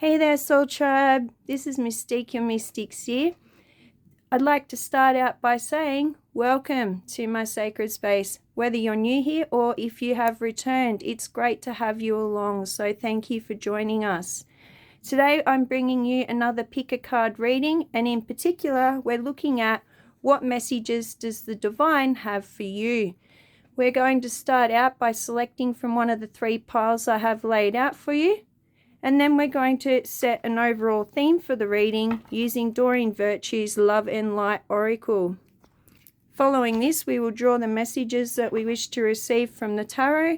Hey there, Soul Tribe. This is Mystique, your Mystics here. I'd like to start out by saying welcome to my sacred space. Whether you're new here or if you have returned, it's great to have you along, so thank you for joining us. Today I'm bringing you another pick a card reading, and in particular we're looking at what messages does the divine have for you. We're going to start out by selecting from one of the three piles I have laid out for you. And then we're going to set an overall theme for the reading using Doreen Virtue's Love and Light Oracle. Following this, we will draw the messages that we wish to receive from the tarot,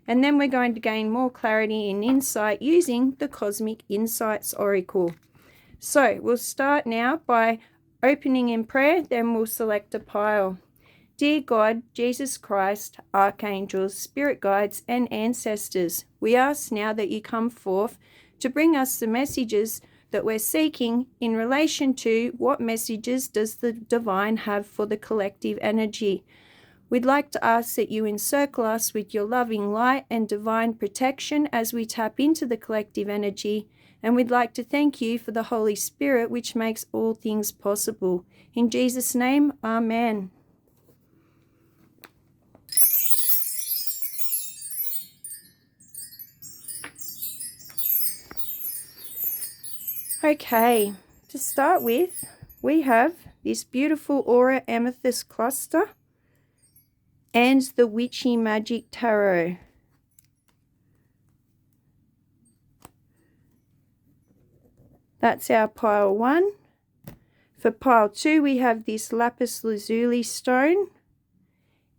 and then we're going to gain more clarity and insight using the Cosmic Insights Oracle. So we'll start now by opening in prayer, then we'll select a pile. Dear God, Jesus Christ, archangels, spirit guides, and ancestors, we ask now that you come forth to bring us the messages that we're seeking in relation to what messages does the divine have for the collective energy. We'd like to ask that you encircle us with your loving light and divine protection as we tap into the collective energy, and we'd like to thank you for the Holy Spirit which makes all things possible. In Jesus' name, Amen. Okay, to start with, we have this beautiful Aura Amethyst cluster and the Witchy Magic Tarot. That's our pile 1. For pile 2, we have this Lapis Lazuli stone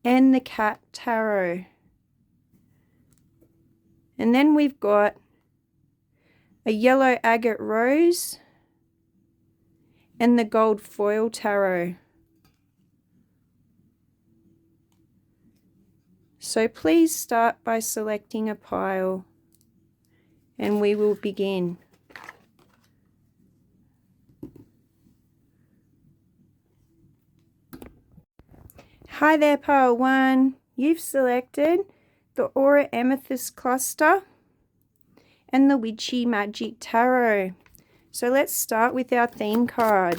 and the Cat Tarot. And then we've got a yellow agate rose and the gold foil tarot. So please start by selecting a pile and we will begin. Hi there, pile 1. You've selected the Aura Amethyst cluster and the Witchy Magic Tarot. So let's start with our theme card.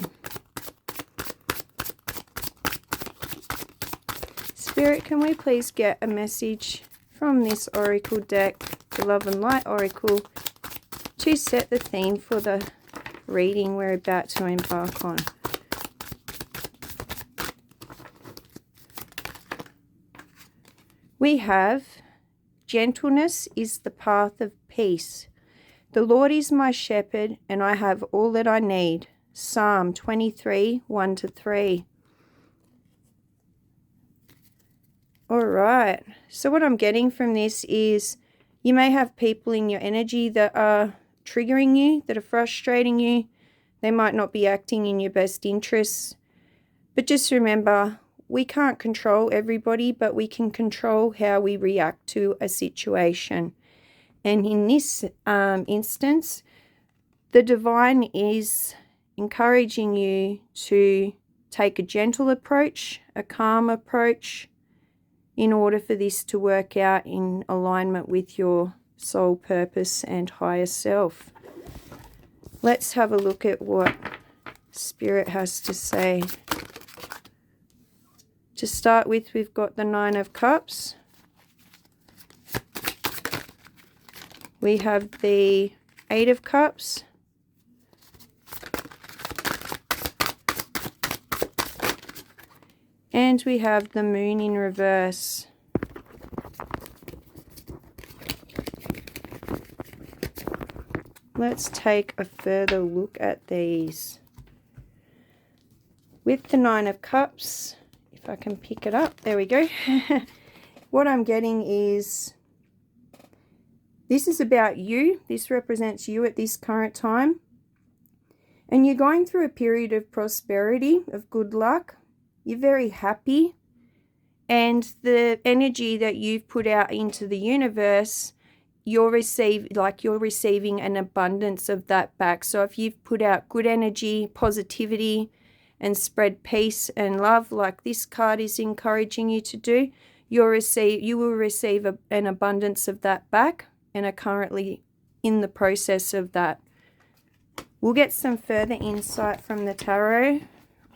Spirit, can we please get a message from this Oracle deck, the Love and Light Oracle, to set the theme for the reading we're about to embark on? We have gentleness is the path of peace. The Lord is my shepherd, and I have all that I need. Psalm 23, 1-3. All right. So what I'm getting from this is you may have people in your energy that are triggering you, that are frustrating you. They might not be acting in your best interests. But just remember, we can't control everybody, but we can control how we react to a situation. And in this instance, the divine is encouraging you to take a gentle approach, a calm approach, in order for this to work out in alignment with your soul purpose and higher self. Let's have a look at what Spirit has to say. To start with, we've got the 9 of Cups. We have the 8 of Cups. And we have the Moon in reverse. Let's take a further look at these. With the 9 of Cups, if I can pick it up, there we go. What I'm getting is, this is about you. This represents you at this current time. And you're going through a period of prosperity, of good luck. You're very happy. And the energy that you've put out into the universe, you're receiving an abundance of that back. So if you've put out good energy, positivity, and spread peace and love like this card is encouraging you to do, you will receive an abundance of that back, and are currently in the process of that. We'll get some further insight from the tarot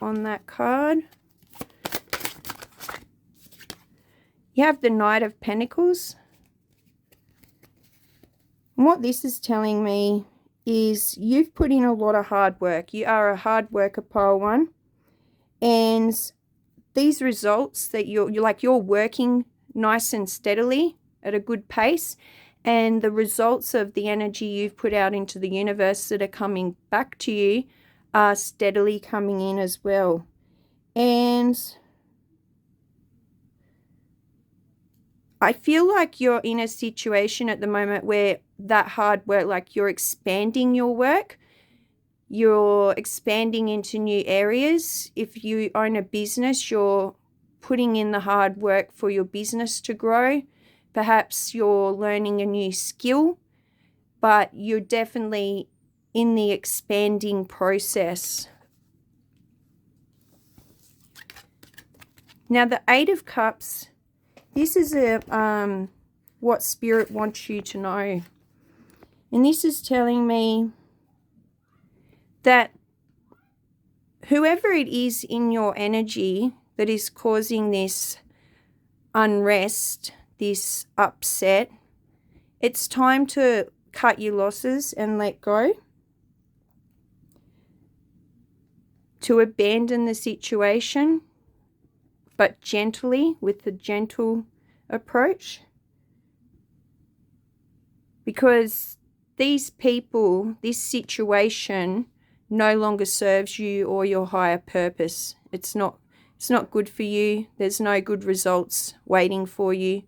on that card. You have the Knight of Pentacles. And what this is telling me is you've put in a lot of hard work. You are a hard worker, pile one. And these results that you're working nice and steadily at a good pace, and the results of the energy you've put out into the universe that are coming back to you are steadily coming in as well. And I feel like you're in a situation at the moment where that hard work, like you're expanding your work, you're expanding into new areas. If you own a business, you're putting in the hard work for your business to grow. Perhaps you're learning a new skill, but you're definitely in the expanding process. Now, the Eight of Cups, this is what Spirit wants you to know. And this is telling me that whoever it is in your energy that is causing this unrest, this upset, it's time to cut your losses and let go, to abandon the situation, but gently, with a gentle approach, because these people, this situation no longer serves you or your higher purpose. It's not good for you. There's no good results waiting for you.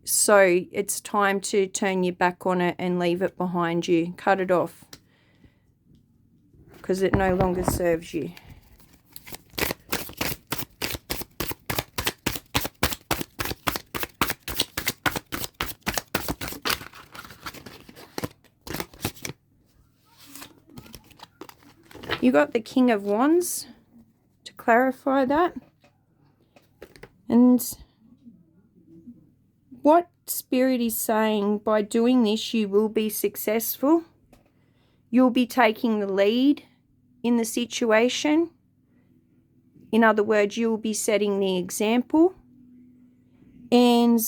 So it's time to turn your back on it and leave it behind you. Cut it off, because it no longer serves you. You got the King of Wands to clarify that. And what Spirit is saying, by doing this, you will be successful. You'll be taking the lead in the situation. In other words, you'll be setting the example. And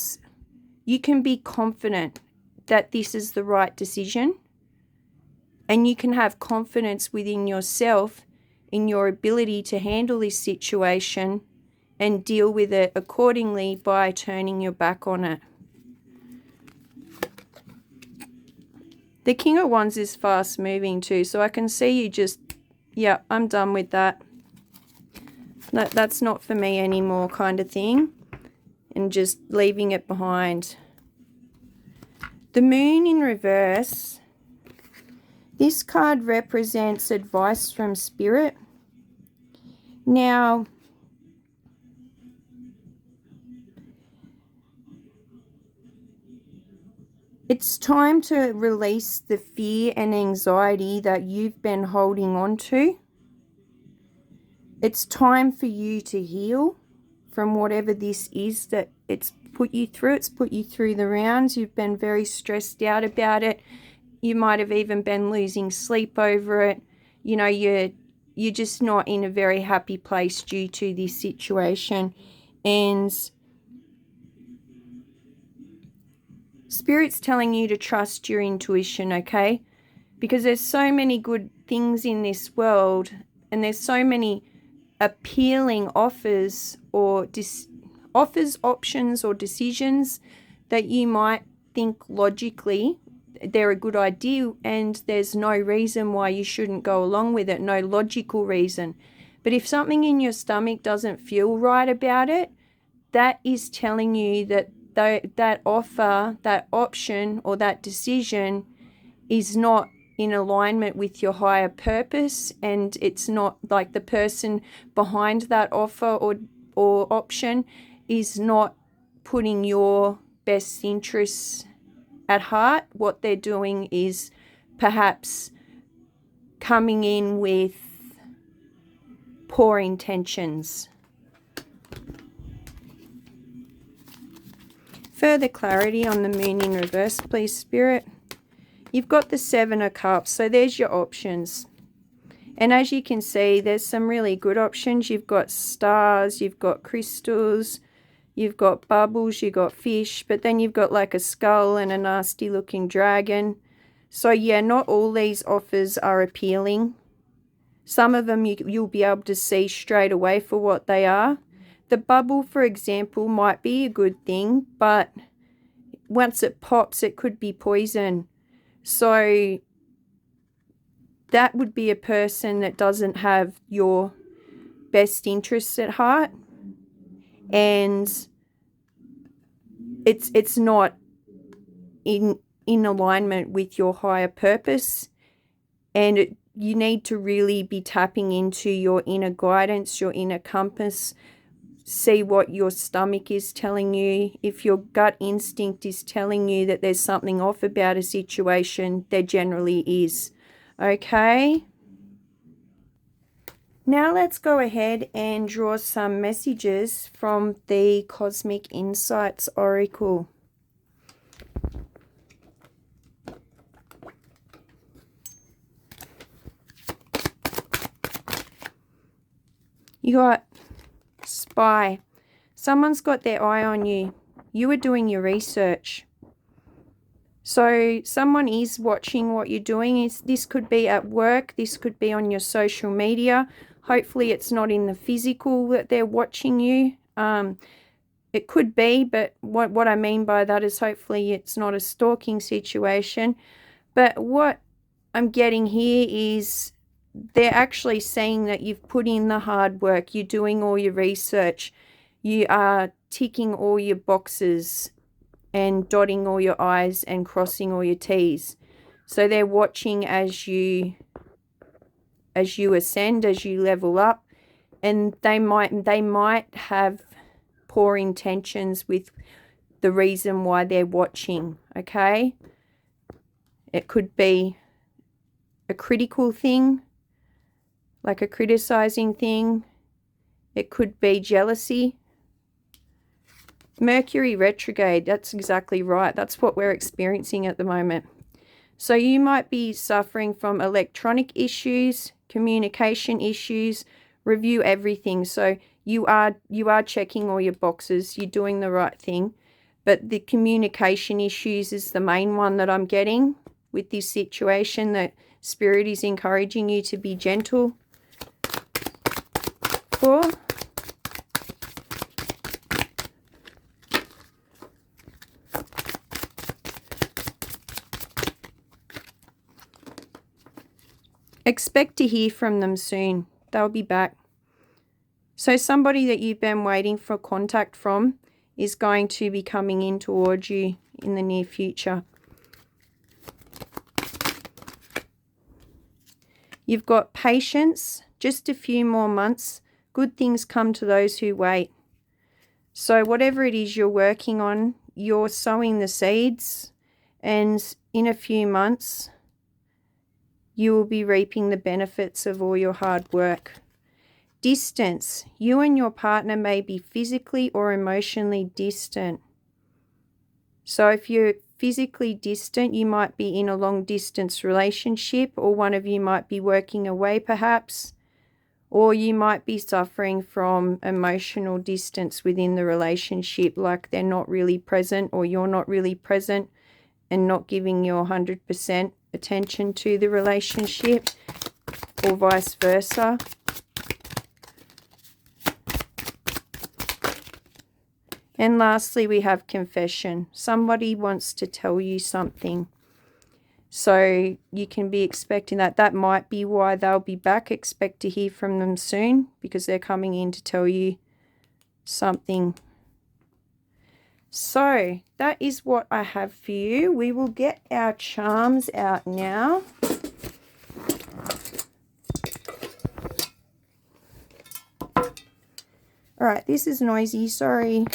you can be confident that this is the right decision. And you can have confidence within yourself in your ability to handle this situation and deal with it accordingly by turning your back on it. The King of Wands is fast moving too, so I can see you just, yeah, I'm done with that. That's not for me anymore kind of thing, and just leaving it behind. The Moon in reverse. This card represents advice from Spirit. Now, it's time to release the fear and anxiety that you've been holding on to. It's time for you to heal from whatever this is that it's put you through. It's put you through the rounds. You've been very stressed out about it. You might have even been losing sleep over it. You know, you're just not in a very happy place due to this situation. And Spirit's telling you to trust your intuition, okay? Because there's so many good things in this world, and there's so many appealing offers or options or decisions that you might think logically they're a good idea, and there's no reason why you shouldn't go along with it, no logical reason. But if something in your stomach doesn't feel right about it, that is telling you that that offer, that option, or that decision is not in alignment with your higher purpose, and it's not like the person behind that offer or option is not putting your best interests at heart. What they're doing is perhaps coming in with poor intentions. Further clarity on the Moon in reverse, please, Spirit. You've got the Seven of Cups, so there's your options. And as you can see, there's some really good options. You've got stars, you've got crystals, you've got bubbles, you've got fish, but then you've got like a skull and a nasty looking dragon. So yeah, not all these offers are appealing. Some of them you'll be able to see straight away for what they are. The bubble, for example, might be a good thing, but once it pops, it could be poison. So that would be a person that doesn't have your best interests at heart, and it's not in alignment with your higher purpose, and you need to really be tapping into your inner guidance, your inner compass. See what your stomach is telling you. If your gut instinct is telling you that there's something off about a situation, there generally is. Okay? Now let's go ahead and draw some messages from the Cosmic Insights Oracle. You got spy. Someone's got their eye on you. You are doing your research. So someone is watching what you're doing. This could be at work. This could be on your social media. Hopefully it's not in the physical that they're watching you. It could be, but what I mean by that is hopefully it's not a stalking situation. But what I'm getting here is they're actually saying that you've put in the hard work. You're doing all your research. You are ticking all your boxes and dotting all your I's and crossing all your T's. So they're watching as you ascend, as you level up, and they might have poor intentions with the reason why they're watching, okay? It could be a critical thing, like a criticizing thing. It could be jealousy. Mercury retrograde, that's exactly right. That's what we're experiencing at the moment. So you might be suffering from electronic issues, communication issues. Review everything. So you are checking all your boxes. You're doing the right thing. But the communication issues is the main one that I'm getting with this situation, that Spirit is encouraging you to be gentle for. Expect to hear from them soon. They'll be back. So somebody that you've been waiting for contact from is going to be coming in towards you in the near future. You've got patience, just a few more months. Good things come to those who wait. So whatever it is you're working on, you're sowing the seeds, and in a few months you will be reaping the benefits of all your hard work. Distance. You and your partner may be physically or emotionally distant. So if you're physically distant, you might be in a long distance relationship, or one of you might be working away perhaps, or you might be suffering from emotional distance within the relationship, like they're not really present or you're not really present and not giving your 100% attention to the relationship, or vice versa. And lastly, we have confession. Somebody wants to tell you something. So you can be expecting that. That might be why they'll be back. Expect to hear from them soon, because they're coming in to tell you something. So that is what I have for you. We will get our charms out now. All right, this is noisy, sorry.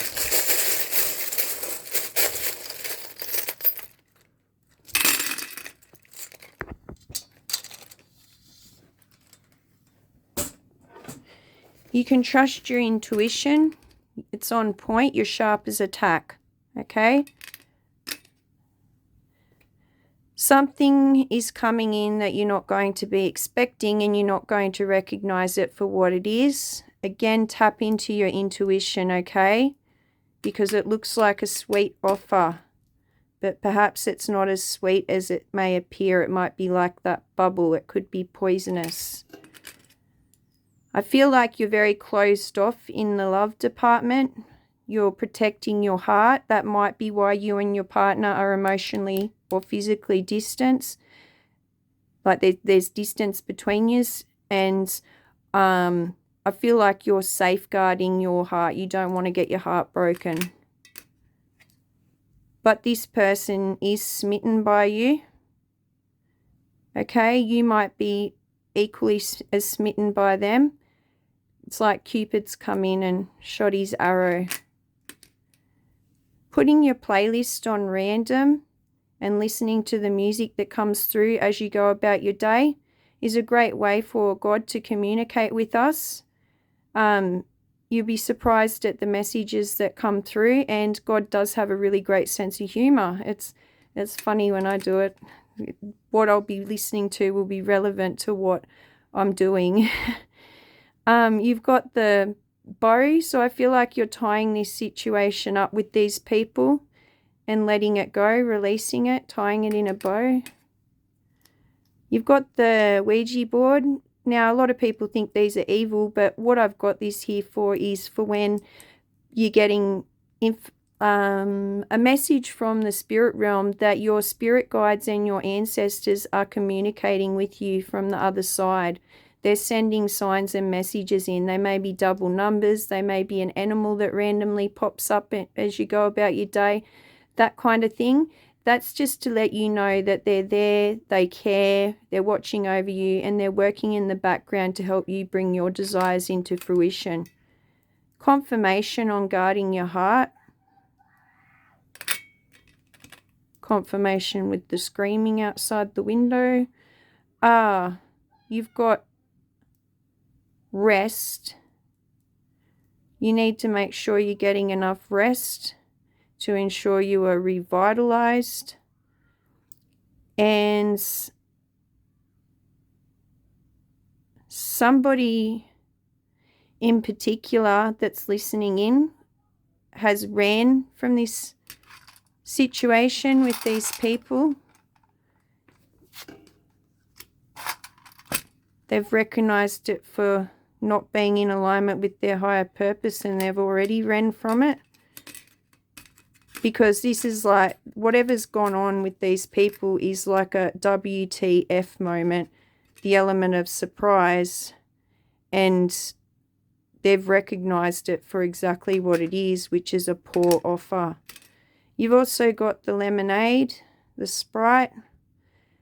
You can trust your intuition. It's on point. You're sharp as a tack. Okay? Something is coming in that you're not going to be expecting, and you're not going to recognize it for what it is. Again, tap into your intuition, okay? Because it looks like a sweet offer, but perhaps it's not as sweet as it may appear. It might be like that bubble. It could be poisonous. I feel like you're very closed off in the love department. You're protecting your heart. That might be why you and your partner are emotionally or physically distant. Like there's distance between you. And I feel like you're safeguarding your heart. You don't want to get your heart broken. But this person is smitten by you. Okay, you might be equally as smitten by them. It's like Cupid's come in and shot his arrow. Putting your playlist on random and listening to the music that comes through as you go about your day is a great way for God to communicate with us. You'll be surprised at the messages that come through, and God does have a really great sense of humor. It's funny when I do it. What I'll be listening to will be relevant to what I'm doing. You've got the bow, so I feel like you're tying this situation up with these people and letting it go, releasing it, tying it in a bow. You've got the Ouija board. Now, a lot of people think these are evil, but what I've got this here for is for when you're getting a message from the spirit realm that your spirit guides and your ancestors are communicating with you from the other side. They're sending signs and messages in. They may be double numbers. They may be an animal that randomly pops up as you go about your day, that kind of thing. That's just to let you know that they're there, they care, they're watching over you, and they're working in the background to help you bring your desires into fruition. Confirmation on guarding your heart. Confirmation with the screaming outside the window. You've got rest. You need to make sure you're getting enough rest to ensure you are revitalized. And somebody in particular that's listening in has ran from this situation with these people. They've recognized it for not being in alignment with their higher purpose, and they've already ran from it. Because this is like, whatever's gone on with these people is like a WTF moment, the element of surprise, and they've recognized it for exactly what it is, which is a poor offer. You've also got the lemonade, the Sprite.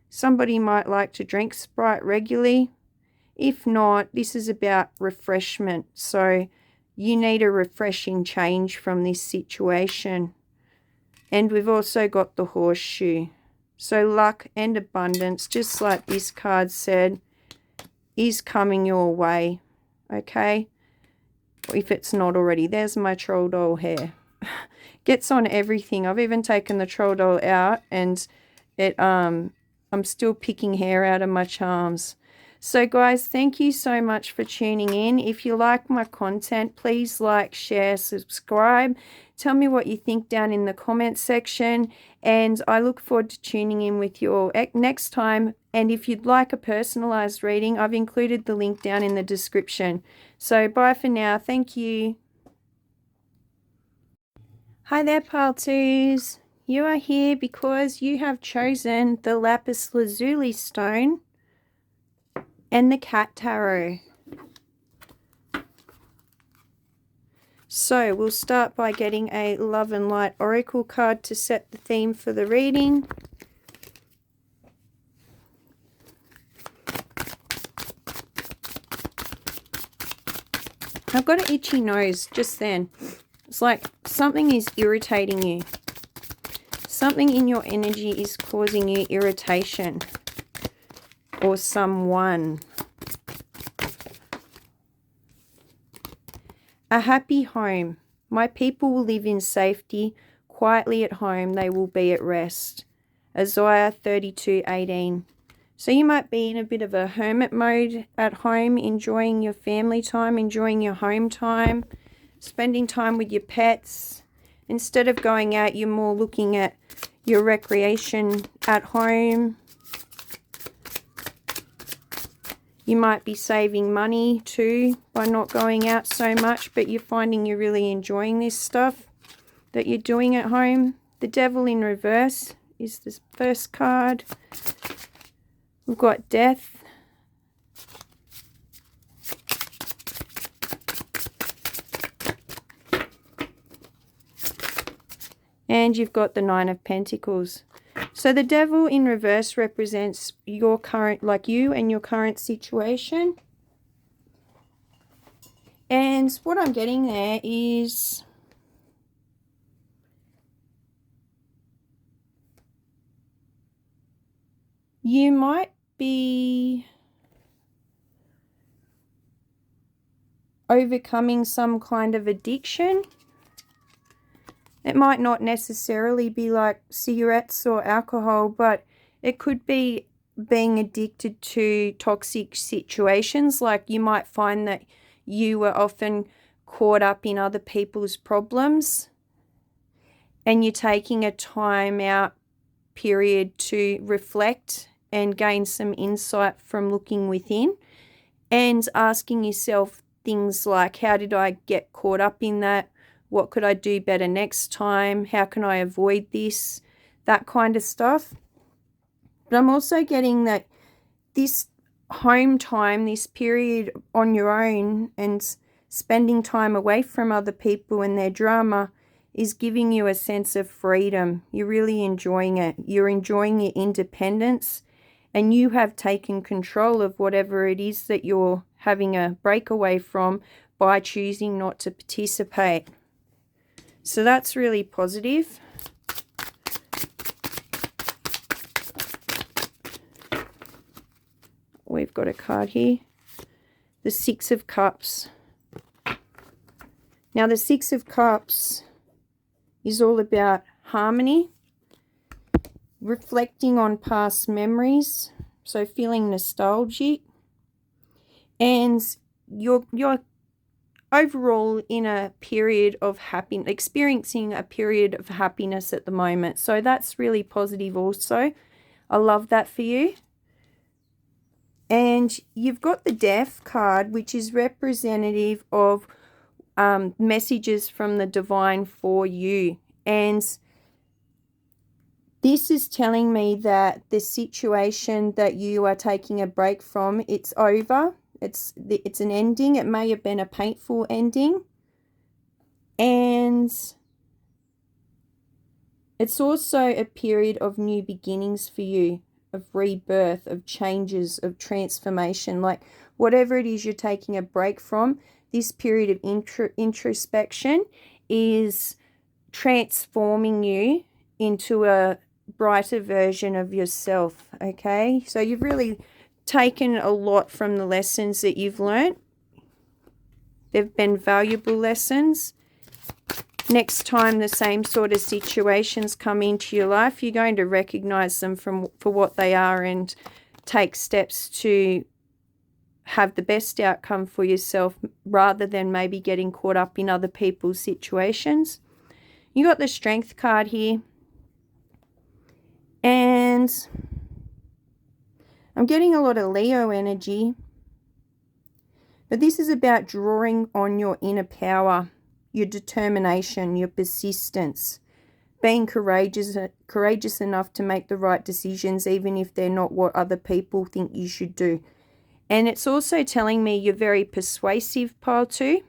Somebody might like to drink Sprite regularly. If not, this is about refreshment. So you need a refreshing change from this situation. And we've also got the horseshoe. So luck and abundance, just like this card said, is coming your way. Okay? If it's not already. There's my troll doll hair. Gets on everything. I've even taken the troll doll out, and I'm still picking hair out of my charms. So guys, thank you so much for tuning in. If you like my content, please like, share, subscribe. Tell me what you think down in the comment section, and I look forward to tuning in with you all next time. And if you'd like a personalized reading, I've included the link down in the description. So bye for now. Thank you. Hi there, Pile 2s. You are here because you have chosen the Lapis Lazuli stone and the Cat Tarot. So we'll start by getting a Love and Light Oracle card to set the theme for the reading. I've got an itchy nose just then. It's like something is irritating you. Something in your energy is causing you irritation. Or someone. A happy home. My people will live in safety. Quietly at home, they will be at rest. Isaiah 32:18. So you might be in a bit of a hermit mode at home, enjoying your family time, enjoying your home time, spending time with your pets. Instead of going out, you're more looking at your recreation at home. You might be saving money too by not going out so much, but you're finding you're really enjoying this stuff that you're doing at home. The Devil in reverse is the first card. We've got Death. And you've got the Nine of Pentacles. So the Devil in reverse represents your current, like you and your current situation. And what I'm getting there is you might be overcoming some kind of addiction. It might not necessarily be like cigarettes or alcohol, but it could be being addicted to toxic situations. Like you might find that you were often caught up in other people's problems and you're taking a time out period to reflect and gain some insight from looking within and asking yourself things like, how did I get caught up in that? What could I do better next time? How can I avoid this? That kind of stuff. But I'm also getting that this home time, this period on your own and spending time away from other people and their drama is giving you a sense of freedom. You're really enjoying it. You're enjoying your independence and you have taken control of whatever it is that you're having a breakaway from by choosing not to participate. So that's really positive. We've got a card here. The Six of Cups. Now the Six of Cups is all about harmony, reflecting on past memories, so feeling nostalgic, and you're overall in a period of happiness, experiencing a period of happiness at the moment. So that's really positive also. I love that for you. And you've got the Death card, which is representative of messages from the divine for you. And this is telling me that the situation that you are taking a break from, it's over. It's an ending. It may have been a painful ending. And it's also a period of new beginnings for you, of rebirth, of changes, of transformation. Like whatever it is you're taking a break from, this period of introspection is transforming you into a brighter version of yourself, okay? So you've really taken a lot from the lessons that you've learned. They've been valuable lessons. Next time the same sort of situations come into your life, you're going to recognize them for what they are and take steps to have the best outcome for yourself rather than maybe getting caught up in other people's situations. You got the Strength card here. And I'm getting a lot of Leo energy. But this is about drawing on your inner power, your determination, your persistence, being courageous enough to make the right decisions even if they're not what other people think you should do. And it's also telling me you're very persuasive, pile 2.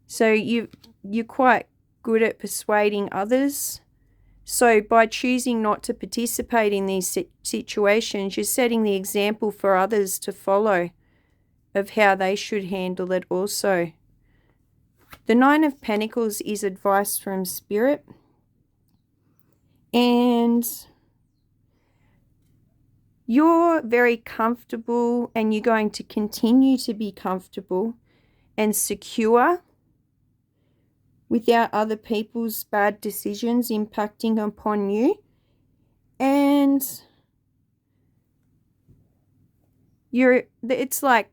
So you're quite good at persuading others. So by choosing not to participate in these situations, you're setting the example for others to follow of how they should handle it also. The Nine of Pentacles is advice from Spirit. And you're very comfortable and you're going to continue to be comfortable and secure without other people's bad decisions impacting upon you. And it's like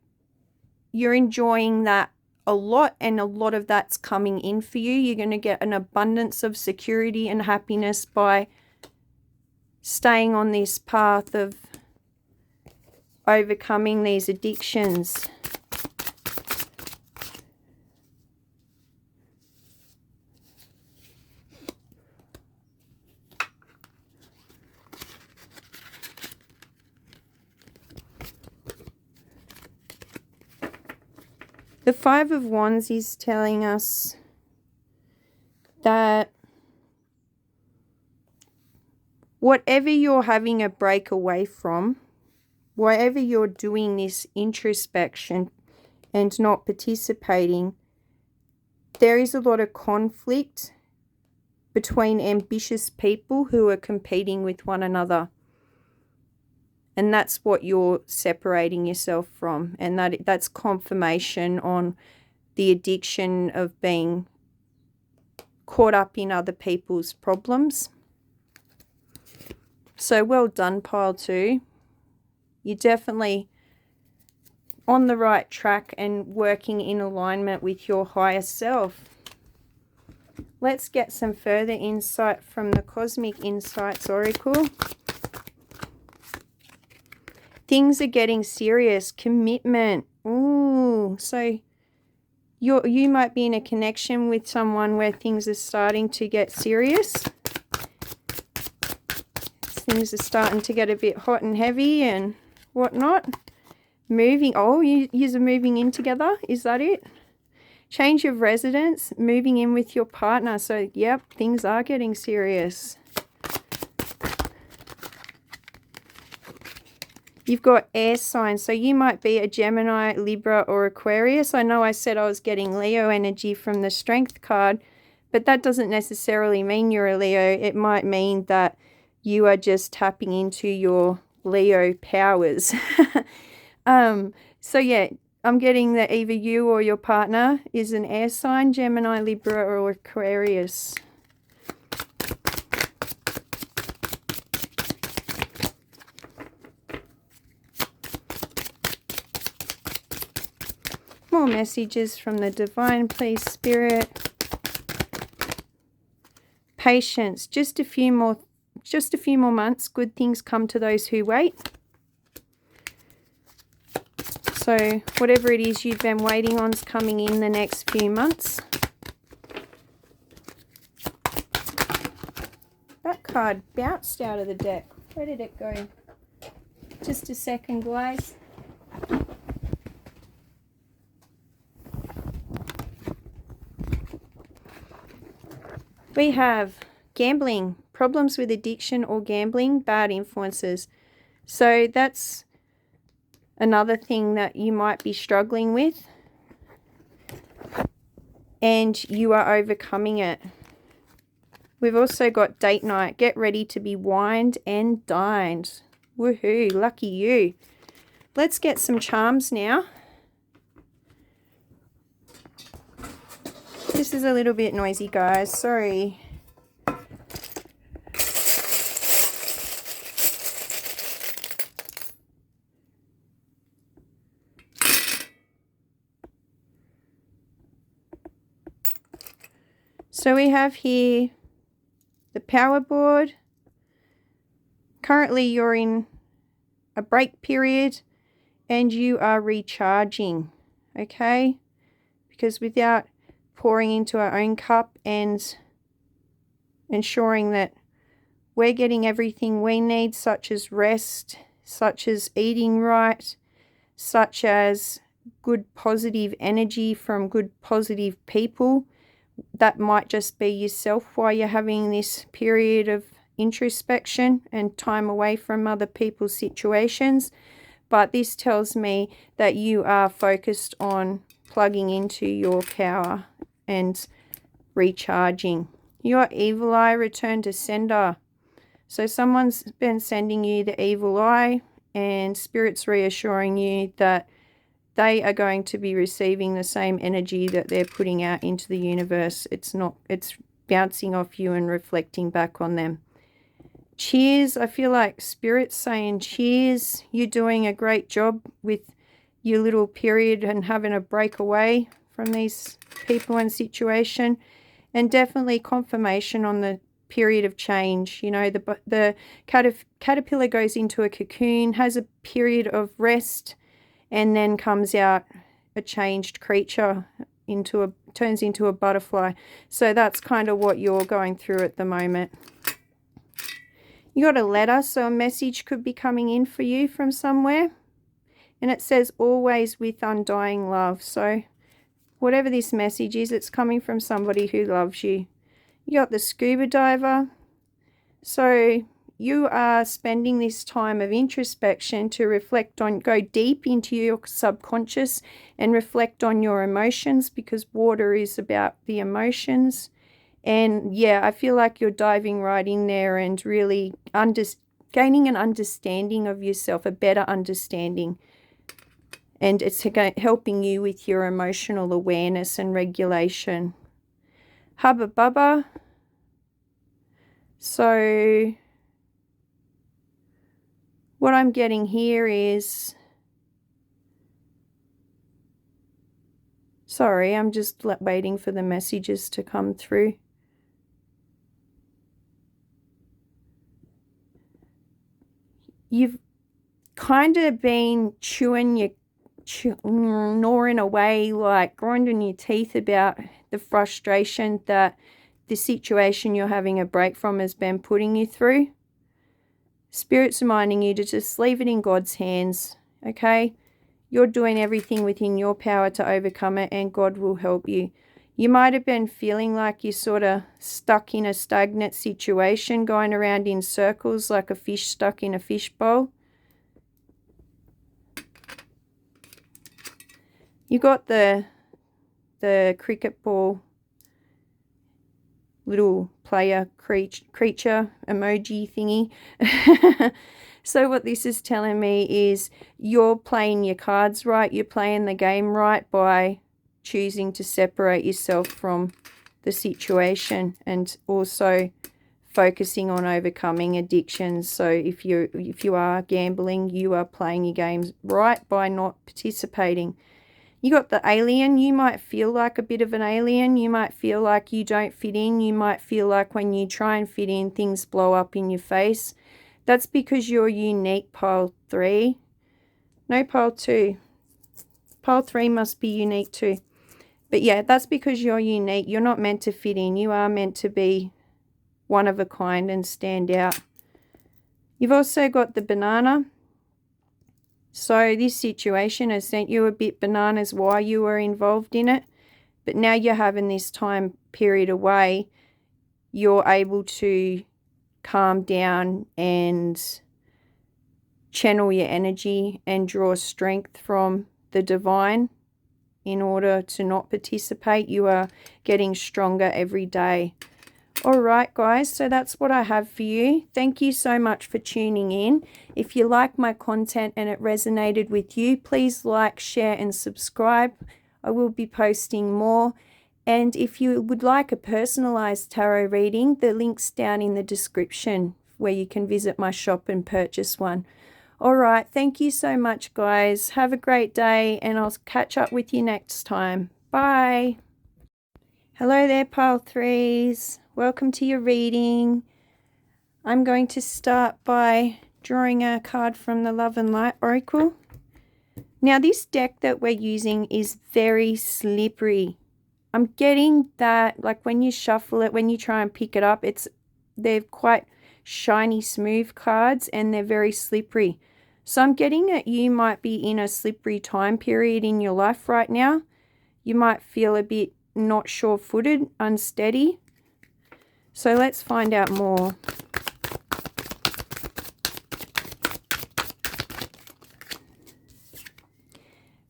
you're enjoying that a lot, and a lot of that's coming in for you. You're going to get an abundance of security and happiness by staying on this path of overcoming these addictions. The Five of Wands is telling us that whatever you're having a break away from, whatever you're doing this introspection and not participating, there is a lot of conflict between ambitious people who are competing with one another. And that's what you're separating yourself from. And that's confirmation on the addiction of being caught up in other people's problems. So well done, pile 2. You're definitely on the right track and working in alignment with your higher self. Let's get some further insight from the Cosmic Insights Oracle. Things are getting serious. Commitment. Ooh, so you might be in a connection with someone where things are starting to get serious. Things are starting to get a bit hot and heavy and whatnot. Moving. Oh, you are moving in together. Is that it? Change of residence. Moving in with your partner. So, yep, things are getting serious. You've got air signs, so you might be a Gemini, Libra, or Aquarius. I know I said I was getting Leo energy from the Strength card, but that doesn't necessarily mean you're a Leo. It might mean that you are just tapping into your Leo powers. So yeah, I'm getting that either you or your partner is an air sign, Gemini, Libra, or Aquarius. More messages from the divine, please, Spirit. Patience. Just a few more months. Good things come to those who wait. So whatever it is you've been waiting on is coming in the next few months. That card bounced out of the deck. Where did it go? Just a second, guys. We have gambling, problems with addiction or gambling, bad influences. So that's another thing that you might be struggling with. And you are overcoming it. We've also got date night. Get ready to be wined and dined. Woohoo, lucky you. Let's get some charms now. This is a little bit noisy, guys. Sorry. So we have here the power board. Currently you're in a break period and you are recharging, okay? Because without pouring into our own cup and ensuring that we're getting everything we need, such as rest, such as eating right, such as good positive energy from good positive people. That might just be yourself while you're having this period of introspection and time away from other people's situations. But this tells me that you are focused on plugging into your power and recharging. Your evil eye, return to sender. So someone's been sending you the evil eye, and Spirit's reassuring you that they are going to be receiving the same energy that they're putting out into the universe. It's bouncing off you and reflecting back on them. cheers. I feel like Spirit's saying cheers. You're doing a great job with your little period and having a break away from these people and situation. And definitely confirmation on the period of change. You know, the caterpillar goes into a cocoon, has a period of rest, and then comes out a changed creature, turns into a butterfly. So that's kind of what you're going through at the moment. You got a letter, so a message could be coming in for you from somewhere. And it says always with undying love. So whatever this message is, it's coming from somebody who loves you. You got the scuba diver. So you are spending this time of introspection to reflect on, go deep into your subconscious and reflect on your emotions, because water is about the emotions. And yeah, I feel like you're diving right in there and really gaining an understanding of yourself, a better understanding. And it's helping you with your emotional awareness and regulation. Hubba Bubba. So what I'm getting here is, sorry, I'm just waiting for the messages to come through. You've kind of been gnawing away, like grinding your teeth about the frustration that the situation you're having a break from has been putting you through. Spirit's reminding you to just leave it in God's hands, okay? You're doing everything within your power to overcome it, and God will help you. You might have been feeling like you're sort of stuck in a stagnant situation, going around in circles like a fish stuck in a fishbowl. You got the cricket ball little player creature emoji thingy. So what this is telling me is you're playing your cards right. You're playing the game right by choosing to separate yourself from the situation, and also focusing on overcoming addictions. So if you are gambling, you are playing your games right by not participating. You got the alien. You might feel like a bit of an alien. You might feel like you don't fit in. You might feel like when you try and fit in, things blow up in your face. That's because you're unique, pile 3. No, pile 2. Pile 3 must be unique too. But yeah, that's because you're unique. You're not meant to fit in. You are meant to be one of a kind and stand out. You've also got the banana. So this situation has sent you a bit bananas while you were involved in it. But now you're having this time period away, you're able to calm down and channel your energy and draw strength from the divine in order to not participate. You are getting stronger every day. All right, guys, so that's what I have for you. Thank you so much for tuning in. If you like my content and it resonated with you, please like, share, and subscribe. I will be posting more. And if you would like a personalized tarot reading, the link's down in the description where you can visit my shop and purchase one. All right, thank you so much, guys. Have a great day, and I'll catch up with you next time. Bye. Hello there, pile 3s. Welcome to your reading. I'm going to start by drawing a card from the Love and Light Oracle. Now, this deck that we're using is very slippery. I'm getting that, like when you shuffle it, when you try and pick it up, they're quite shiny, smooth cards, and they're very slippery. So I'm getting that you might be in a slippery time period in your life right now. You might feel a bit not sure-footed, unsteady. So let's find out more.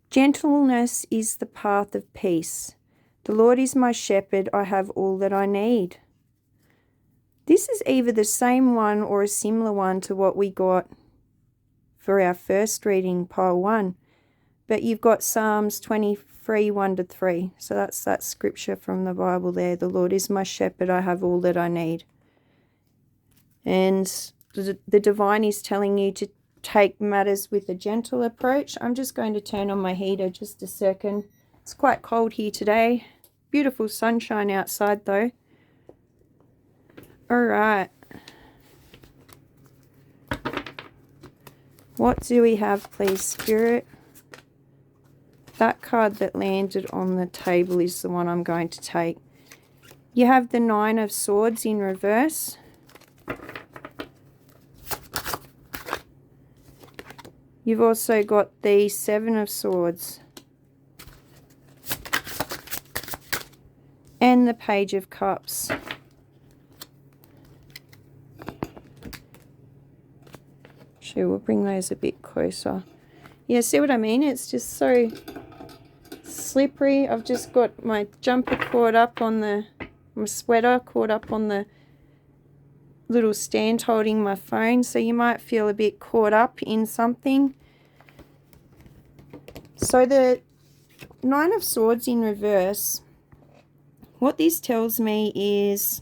Gentleness is the path of peace. The Lord is my shepherd, I have all that I need. This is either the same one or a similar one to what we got for our first reading, pile 1. But you've got Psalms 23, 1-3. So that's that scripture from the Bible there. The Lord is my shepherd, I have all that I need. And the divine is telling you to take matters with a gentle approach. I'm just going to turn on my heater just a second. It's quite cold here today. Beautiful sunshine outside though. All right. What do we have, please, Spirit? That card that landed on the table is the one I'm going to take. You have the Nine of Swords in reverse. You've also got the Seven of Swords. And the Page of Cups. Actually, we'll bring those a bit closer. Yeah, see what I mean? It's just so slippery. I've just got my jumper caught up on my sweater caught up on the little stand holding my phone, so you might feel a bit caught up in something. So the Nine of Swords in reverse, what this tells me is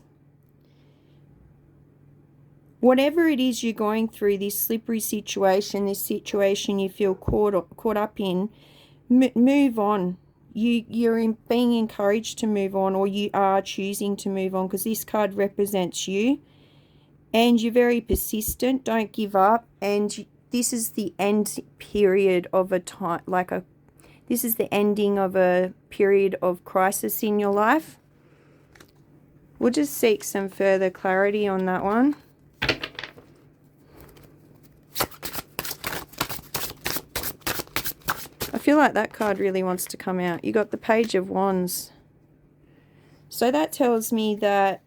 whatever it is you're going through, this slippery situation, this situation you feel caught up in, move on. You're being encouraged to move on, or you are choosing to move on, because this card represents you. And you're very persistent. Don't give up. And this is the end period of a time, this is the ending of a period of crisis in your life. We'll just seek some further clarity on that one. I feel like that card really wants to come out. You got the Page of Wands. So that tells me that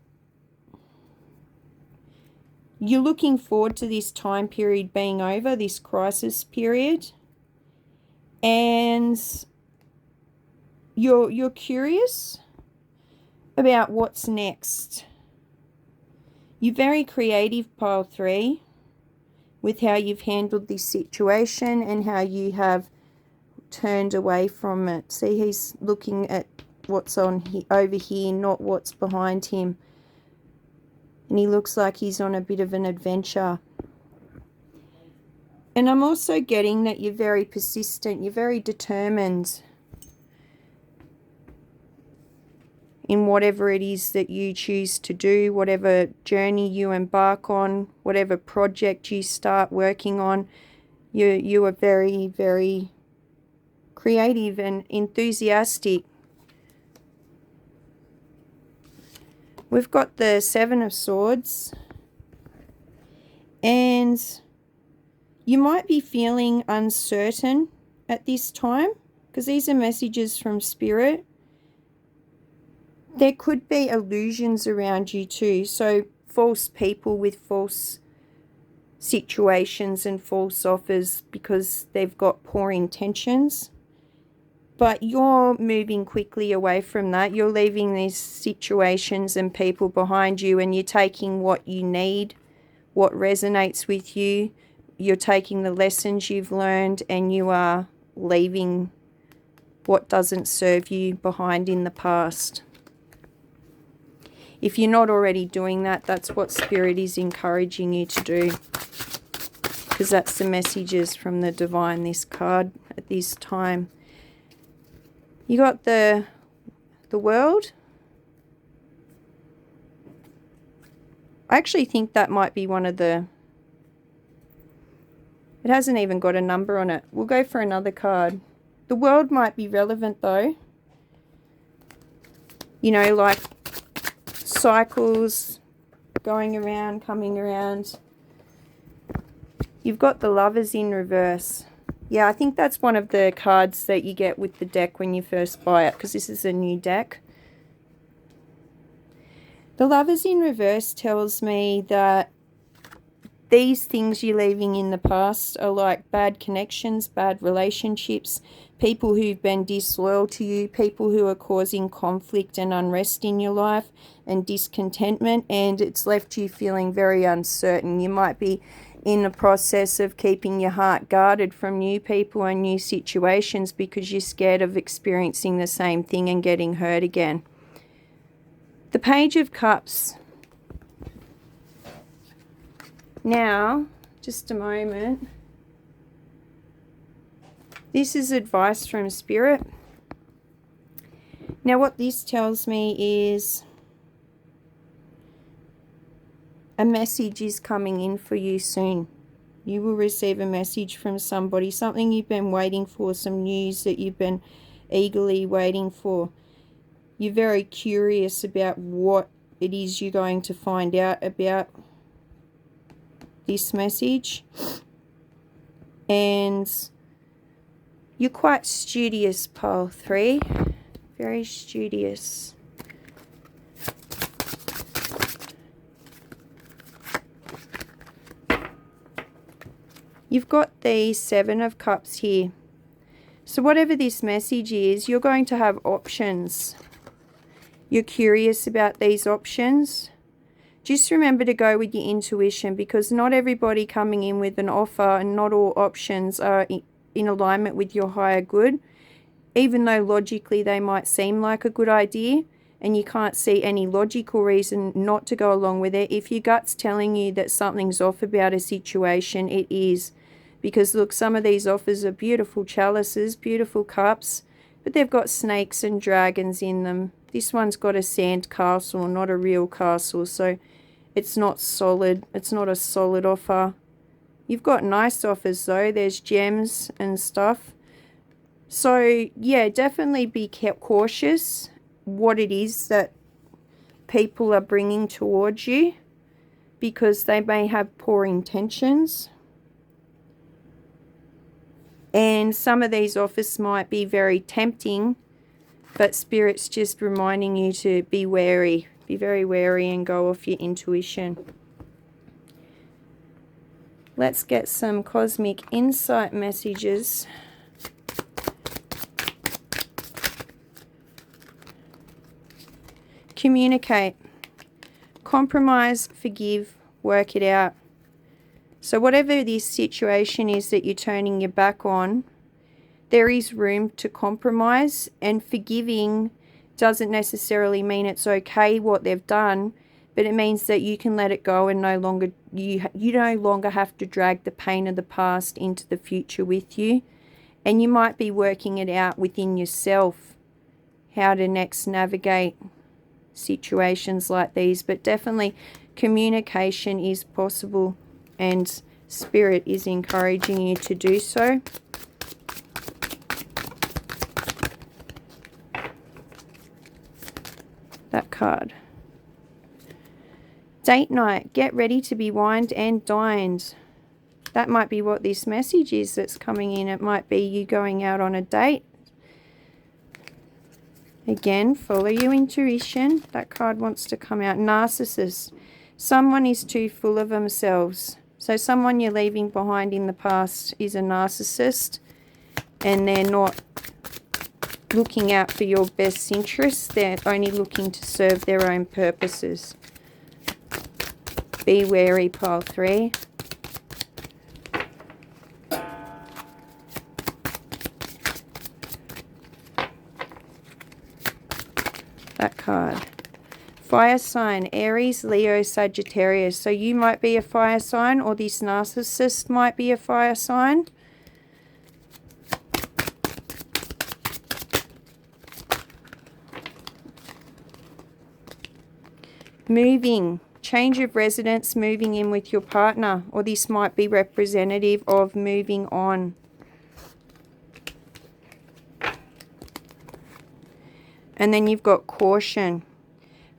you're looking forward to this time period being over, this crisis period. And you're curious about what's next. You're very creative, pile 3, with how you've handled this situation and how you have turned away from it. See, he's looking at what's over here, not what's behind him. And he looks like he's on a bit of an adventure. And I'm also getting that you're very persistent, you're very determined in whatever it is that you choose to do, whatever journey you embark on, whatever project you start working on. You are very, very creative and enthusiastic. We've got the Seven of Swords. And you might be feeling uncertain at this time, because these are messages from Spirit. There could be illusions around you too. So false people with false situations and false offers because they've got poor intentions. But you're moving quickly away from that. You're leaving these situations and people behind you, and you're taking what you need, what resonates with you. You're taking the lessons you've learned, and you are leaving what doesn't serve you behind in the past. If you're not already doing that, that's what Spirit is encouraging you to do, because that's the messages from the divine, this card at this time. You got the World. I actually think that might be one of the... It hasn't even got a number on it. We'll go for another card. The World might be relevant though. You know, like cycles going around, coming around. You've got the Lovers in reverse. Yeah, I think that's one of the cards that you get with the deck when you first buy it, because this is a new deck. The Lovers in reverse tells me that these things you're leaving in the past are like bad connections, bad relationships, people who've been disloyal to you, people who are causing conflict and unrest in your life and discontentment, and it's left you feeling very uncertain. You might be in the process of keeping your heart guarded from new people and new situations because you're scared of experiencing the same thing and getting hurt again. The Page of Cups. Now, just a moment. This is advice from Spirit. Now, what this tells me is a message is coming in for you soon. You will receive a message from somebody, something you've been waiting for, some news that you've been eagerly waiting for. You're very curious about what it is you're going to find out about this message. And you're quite studious, Pile 3. Very studious. You've got the Seven of Cups here. So whatever this message is, you're going to have options. You're curious about these options. Just remember to go with your intuition, because not everybody coming in with an offer and not all options are in alignment with your higher good. Even though logically they might seem like a good idea and you can't see any logical reason not to go along with it, if your gut's telling you that something's off about a situation, it is. Because look, some of these offers are beautiful chalices, beautiful cups, but they've got snakes and dragons in them. This one's got a sand castle, not a real castle, so it's not solid. It's not a solid offer. You've got nice offers though. There's gems and stuff. So yeah, definitely be cautious what it is that people are bringing towards you, because they may have poor intentions. And some of these offers might be very tempting, but Spirit's just reminding you to be wary. Be very wary and go off your intuition. Let's get some cosmic insight messages. Communicate. Compromise, forgive, work it out. So whatever this situation is that you're turning your back on, there is room to compromise, and forgiving doesn't necessarily mean it's okay what they've done, but it means that you can let it go and no longer you no longer have to drag the pain of the past into the future with you. And you might be working it out within yourself how to next navigate situations like these, but definitely communication is possible. And Spirit is encouraging you to do so. That card. Date night. Get ready to be wined and dined. That might be what this message is that's coming in. It might be you going out on a date. Again, follow your intuition. That card wants to come out. Narcissist. Someone is too full of themselves. So someone you're leaving behind in the past is a narcissist, and they're not looking out for your best interests. They're only looking to serve their own purposes. Be wary, Pile 3. That card. Fire sign, Aries, Leo, Sagittarius. So you might be a fire sign, or this narcissist might be a fire sign. Moving, change of residence, moving in with your partner, or this might be representative of moving on. And then you've got caution.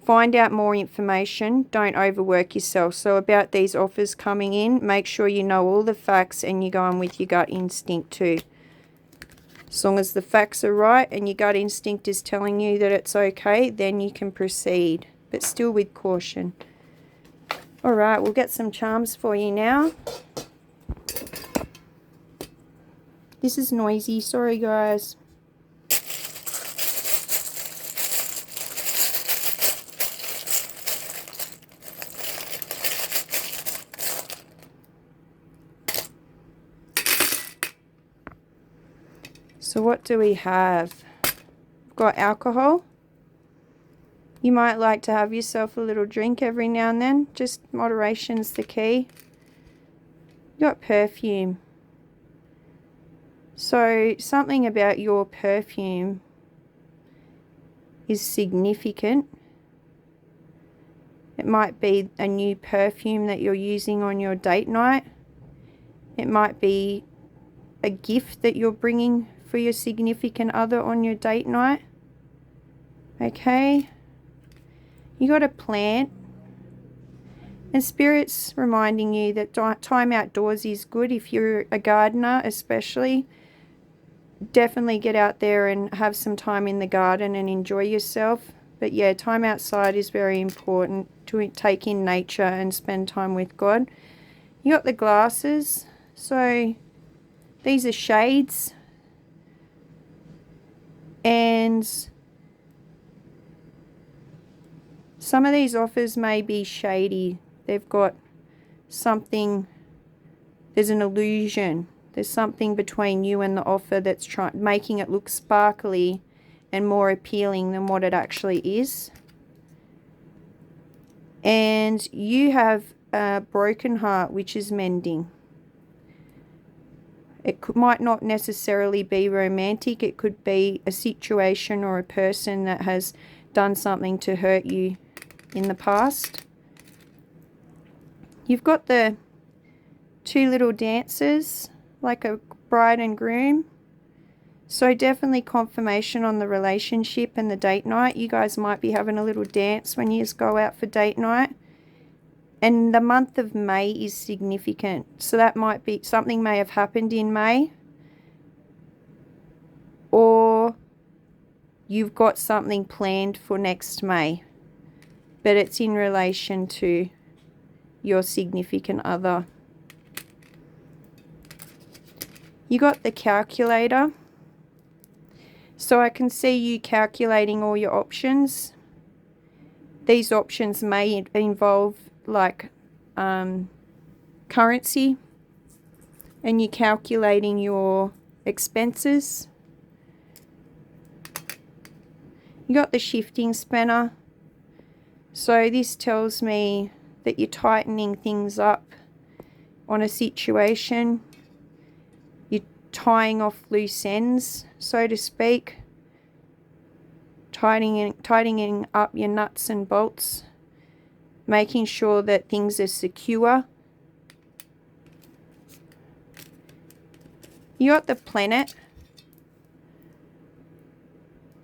Find out more information. Don't overwork yourself. So about these offers coming in, make sure you know all the facts and you're going with your gut instinct too. As long as the facts are right and your gut instinct is telling you that it's okay, then you can proceed. But still with caution. Alright, we'll get some charms for you now. This is noisy. Sorry guys. So what do we have? We've got alcohol. You might like to have yourself a little drink every now and then. Just moderation's the key. You got perfume. So something about your perfume is significant. It might be a new perfume that you're using on your date night. It might be a gift that you're bringing for your significant other on your date night. Okay. You got a plant. And Spirit's reminding you that time outdoors is good. If you're a gardener especially, definitely get out there and have some time in the garden and enjoy yourself. But yeah, time outside is very important to take in nature and spend time with God. You got the glasses. So these are shades. And some of these offers may be shady. They've got something, there's an illusion. There's something between you and the offer that's making it look sparkly and more appealing than what it actually is. And you have a broken heart which is mending. It might not necessarily be romantic. It could be a situation or a person that has done something to hurt you in the past. You've got the two little dancers, like a bride and groom. So definitely confirmation on the relationship and the date night. You guys might be having a little dance when you go out for date night. And the month of May is significant. So that might be, something may have happened in May. Or you've got something planned for next May. But it's in relation to your significant other. You got the calculator. So I can see you calculating all your options. These options may involve like currency, and you're calculating your expenses. You got the shifting spanner. So this tells me that you're tightening things up on a situation. You're tying off loose ends, so to speak. Tightening up your nuts and bolts. Making sure that things are secure. You got the planet.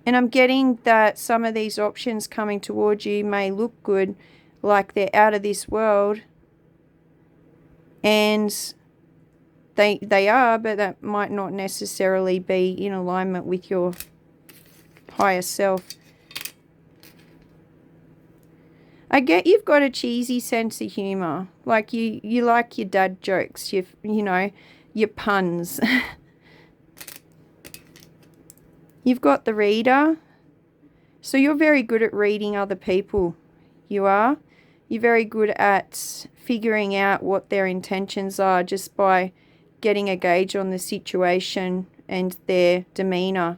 And I'm getting that some of these options coming towards you may look good, like they're out of this world. And they are, but that might not necessarily be in alignment with your higher self. I get you've got a cheesy sense of humour. Like you like your dad jokes, you know, your puns. You've got the reader. So you're very good at reading other people. You are. You're very good at figuring out what their intentions are just by getting a gauge on the situation and their demeanour.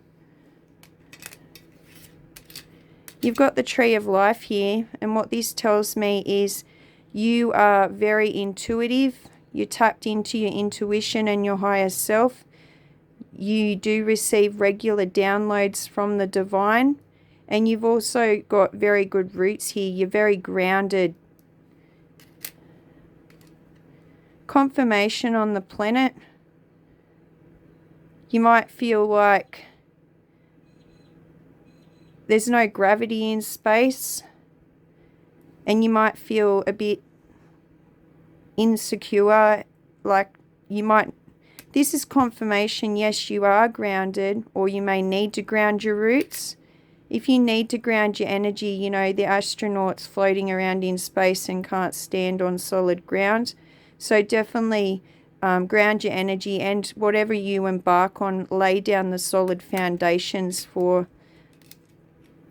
You've got the tree of life here, and what this tells me is you are very intuitive. You're tapped into your intuition and your higher self. You do receive regular downloads from the divine, and you've also got very good roots here. You're very grounded. Confirmation on the planet. You might feel like there's no gravity in space, and you might feel a bit insecure, like you might. This is confirmation, yes, you are grounded, or you may need to ground your roots. If you need to ground your energy, you know, the astronauts floating around in space and can't stand on solid ground. So definitely ground your energy, and whatever you embark on, lay down the solid foundations for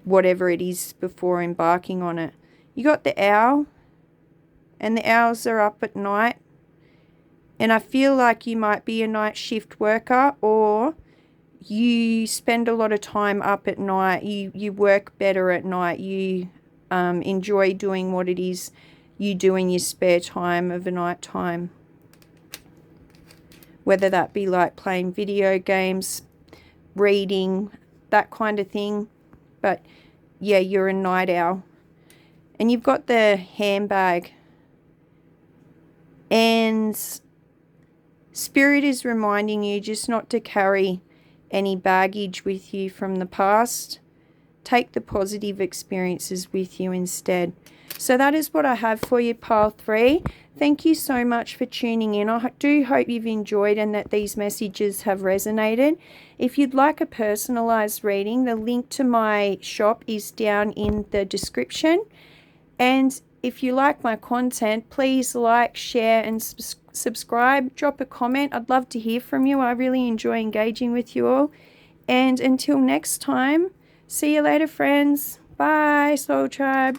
whatever it is before embarking on it. You got the owl, and the owls are up at night. And I feel like you might be a night shift worker, or you spend a lot of time up at night. You work better at night. You enjoy doing what it is you do in your spare time of a night time. whether that be like playing video games, reading, that kind of thing. But yeah, you're a night owl. And you've got the handbag. And Spirit is reminding you just not to carry any baggage with you from the past. Take the positive experiences with you instead. So that is what I have for you, pile 3. Thank you so much for tuning in. I do hope you've enjoyed and that these messages have resonated. If you'd like a personalized reading, the link to my shop is down in the description. And if you like my content, please like, share, and subscribe. Drop a comment. I'd love to hear from you. I really enjoy engaging with you all. And until next time, see you later, friends. Bye, Soul Tribe.